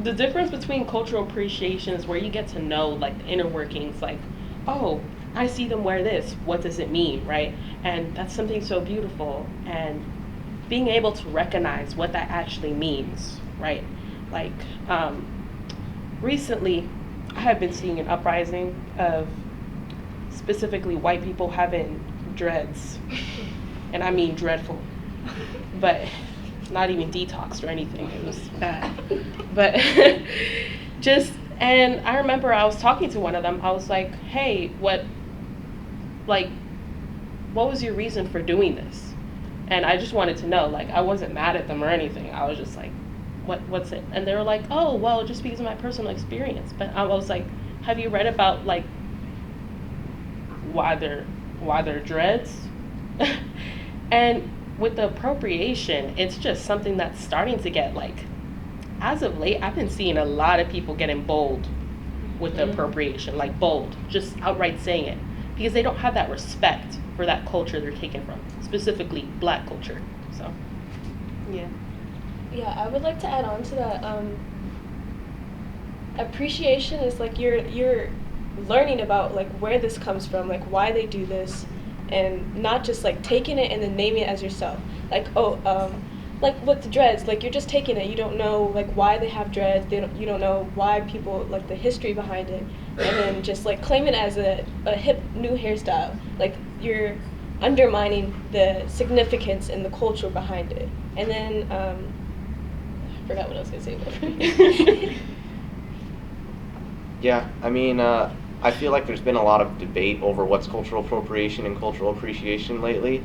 the difference between cultural appreciation is where you get to know like the inner workings, like, oh, I see them wear this. What does it mean, right? And that's something so beautiful. And being able to recognize what that actually means, right? Like, recently, I have been seeing an uprising of specifically white people having dreads, and I mean dreadful, but not even detoxed or anything. It was bad, but just. And I remember I was talking to one of them. I was like, "Hey, like, what was your reason for doing this?" And I just wanted to know. Like, I wasn't mad at them or anything. I was just like, what's it? And they were like, oh, well, just because of my personal experience. But I was like, have you read about like why they're dreads? And with the appropriation, it's just something that's starting to get like, as of late, I've been seeing a lot of people getting bold with the appropriation, like bold, just outright saying it, because they don't have that respect for that culture they're taking from, specifically Black culture. So, yeah. Yeah, I would like to add on to that. Appreciation is like you're learning about like where this comes from, like why they do this, and not just like taking it and then naming it as yourself. Like like with the dreads, like you're just taking it. You don't know like why they have dreads. You don't know why people like the history behind it, and then just like claim it as a hip new hairstyle. Like you're undermining the significance and the culture behind it. And then I forgot what I was gonna say. Yeah, I mean, I feel like there's been a lot of debate over what's cultural appropriation and cultural appreciation lately.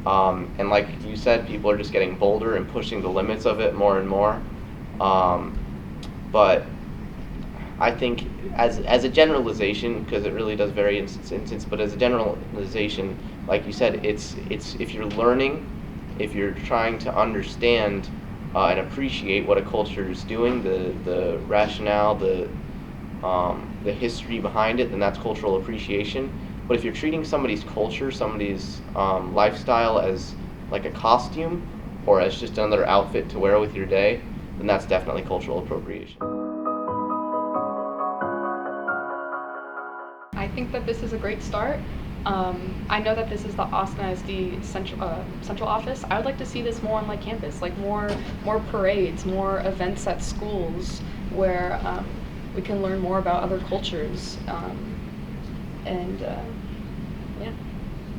And like you said, people are just getting bolder and pushing the limits of it more and more. But I think as a generalization, because it really does vary in instance, but as a generalization, like you said, it's if you're learning, if you're trying to understand and appreciate what a culture is doing, the rationale, the history behind it, then that's cultural appreciation. But if you're treating somebody's culture, somebody's lifestyle as like a costume or as just another outfit to wear with your day, then that's definitely cultural appropriation. I think that this is a great start. I know that this is the Austin ISD central office. I would like to see this more on like campus, like more parades, more events at schools where we can learn more about other cultures. Yeah.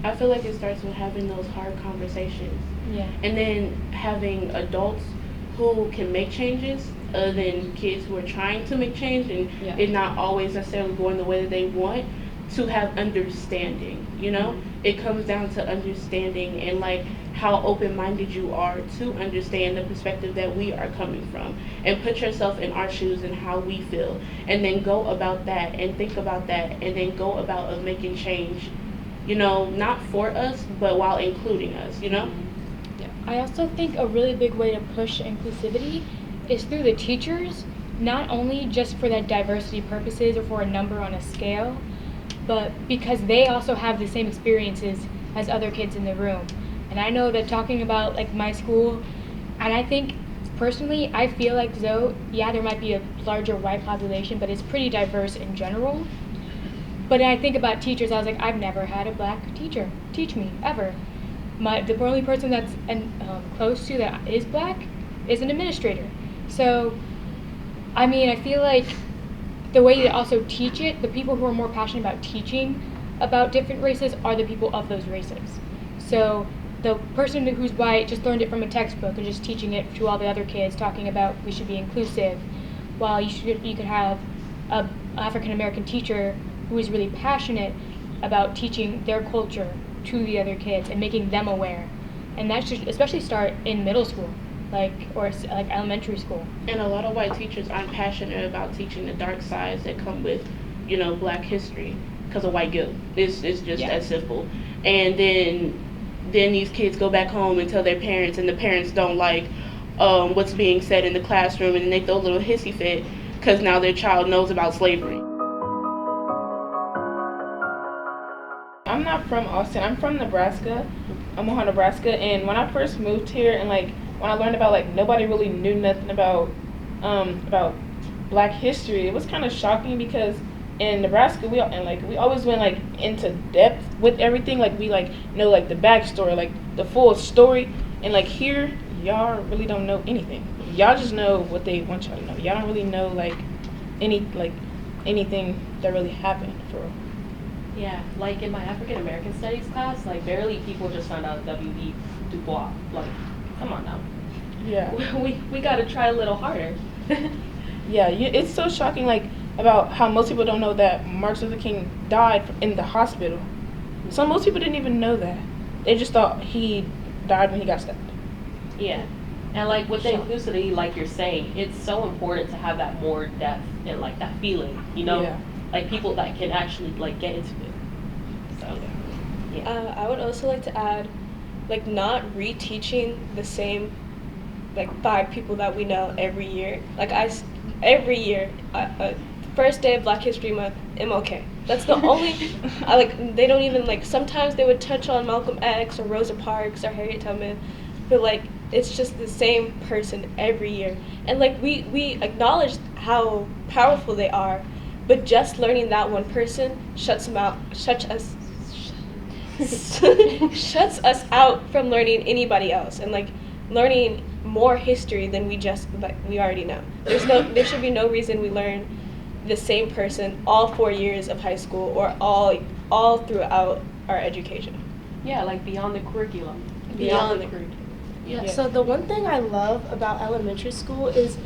I feel like it starts with having those hard conversations. Yeah. And then having adults who can make changes other than kids who are trying to make change and it not always necessarily going the way that they want, to have understanding, you know? It comes down to understanding and like how open-minded you are to understand the perspective that we are coming from and put yourself in our shoes and how we feel and then go about that and think about that and then go about making change, you know, not for us but while including us, you know? I also think a really big way to push inclusivity is through the teachers, not only just for that diversity purposes or for a number on a scale, but because they also have the same experiences as other kids in the room. And I know that talking about like my school, and I think personally, I feel like though, yeah, there might be a larger white population, but it's pretty diverse in general. But I think about teachers, I was like, I've never had a Black teacher teach me, ever. The only person that's close to that is Black is an administrator. So, I mean, I feel like the way you also teach it, the people who are more passionate about teaching about different races are the people of those races. So the person who's white just learned it from a textbook and just teaching it to all the other kids, talking about we should be inclusive, while you could have a African American teacher who is really passionate about teaching their culture to the other kids and making them aware. And that should especially start in middle school, or elementary school. And a lot of white teachers aren't passionate about teaching the dark sides that come with, you know, Black history because of white guilt. It's just that simple. And then these kids go back home and tell their parents, and the parents don't like what's being said in the classroom, and then they throw a little hissy fit because now their child knows about slavery. I'm not from Austin. I'm from Nebraska. I'm Omaha, Nebraska. And when I first moved here, and like when I learned about like nobody really knew nothing about Black history, it was kind of shocking because in Nebraska we always went like into depth with everything, like we like know like the backstory, like the full story, and like here y'all really don't know anything. Y'all just know what they want y'all to know. Y'all don't really know like anything that really happened for real. Yeah, like in my African American Studies class, like barely people just found out W.E. Du Bois. Like, come on now. Yeah. We gotta try a little harder. Yeah, it's so shocking, like, about how most people don't know that Martin Luther King died in the hospital. So most people didn't even know that. They just thought he died when he got stabbed. Yeah. And like with the inclusivity, like you're saying, it's so important to have that more depth and like that feeling, you know? Yeah. Like people that can actually like get into it. So, yeah. I would also like to add, like, not reteaching the same, like, 5 people that we know every year. Like, every year, first day of Black History Month, MLK. That's the only, they don't even, like, sometimes they would touch on Malcolm X or Rosa Parks or Harriet Tubman, but, like, it's just the same person every year. And, like, we acknowledge how powerful they are, but just learning that one person shuts us out from learning anybody else, and like learning more history than we already know. There should be no reason we learn the same person all 4 years of high school or all throughout our education. Yeah, like beyond the curriculum. Beyond the curriculum. Yeah, so the one thing I love about elementary school is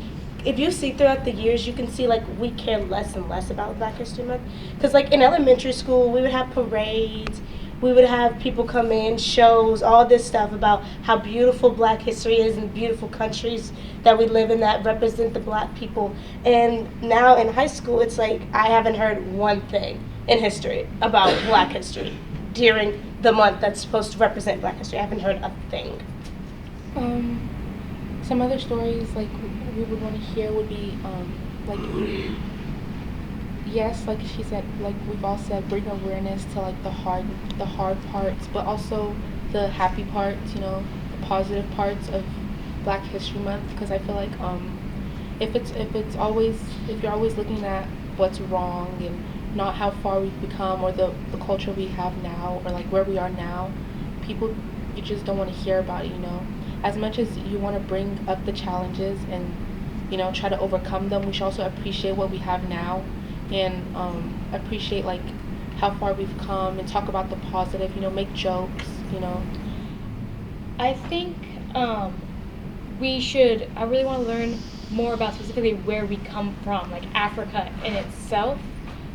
if you see throughout the years, you can see like we care less and less about Black History Month. Because like in elementary school, we would have parades, we would have people come in, shows, all this stuff about how beautiful Black history is and beautiful countries that we live in that represent the Black people. And now in high school, it's like I haven't heard one thing in history about Black history during the month that's supposed to represent Black history. I haven't heard a thing. Some other stories like we would want to hear would be like, yes, like she said, like we've all said, bring awareness to like the hard parts, but also the happy parts, you know, the positive parts of Black History Month. Because I feel like if you're always looking at what's wrong and not how far we've become or the culture we have now or like where we are now, people, you just don't want to hear about it, you know. As much as you want to bring up the challenges and, you know, try to overcome them, we should also appreciate what we have now and appreciate like how far we've come and talk about the positive, you know, make jokes, you know. I think I really want to learn more about specifically where we come from, like Africa in itself.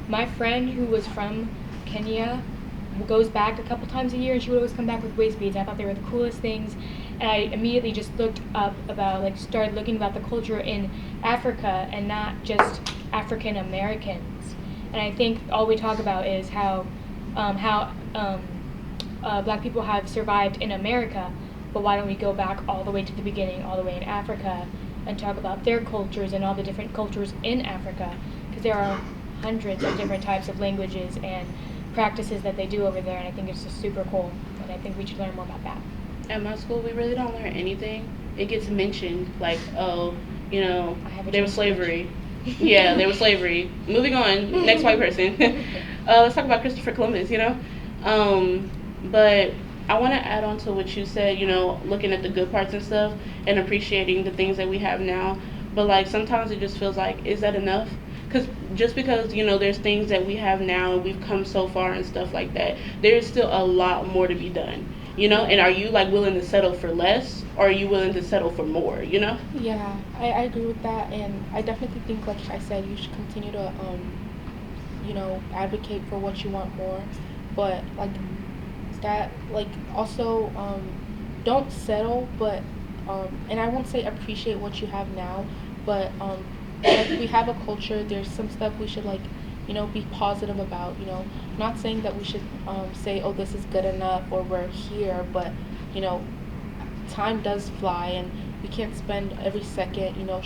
My friend who was from Kenya goes back a couple times a year, and she would always come back with waist beads. I thought they were the coolest things, and I immediately just looked up about, like, started looking about the culture in Africa and not just African Americans. And I think all we talk about is how Black people have survived in America, but why don't we go back all the way to the beginning, all the way in Africa, and talk about their cultures and all the different cultures in Africa, because there are hundreds of different types of languages and practices that they do over there, and I think it's just super cool, and I think we should learn more about that. At my school, we really don't learn anything. It gets mentioned, like, oh, you know, there was slavery. Yeah, there was slavery. Moving on, next white person. Let's talk about Christopher Columbus, you know? But I want to add on to what you said, you know, looking at the good parts and stuff and appreciating the things that we have now. But, like, sometimes it just feels like, is that enough? Just because, you know, there's things that we have now and we've come so far and stuff like that, there's still a lot more to be done, you know? And are you, like, willing to settle for less, or are you willing to settle for more, you know? Yeah, I agree with that, and I definitely think, like I said, you should continue to, you know, advocate for what you want more, but, like, that, like, also, don't settle, but, and I won't say appreciate what you have now, but, like, we have a culture, there's some stuff we should, like, you know, be positive about, you know, not saying that we should say, oh, this is good enough or we're here, but, you know, time does fly and we can't spend every second, you know,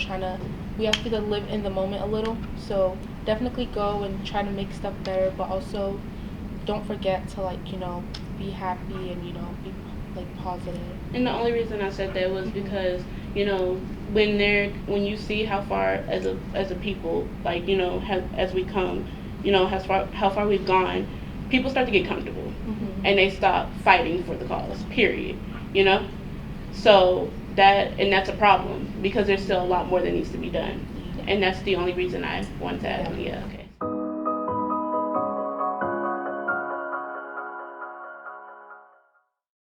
we have to live in the moment a little, so definitely go and try to make stuff better, but also don't forget to, like, you know, be happy and, you know, like positive. And the only reason I said that was because, you know, when you see how far as a people, like, you know, as we come, you know, how far we've gone, people start to get comfortable, and they stop fighting for the cause. Period. You know, so that's a problem because there's still a lot more that needs to be done, and that's the only reason I want to add. Yeah. Okay.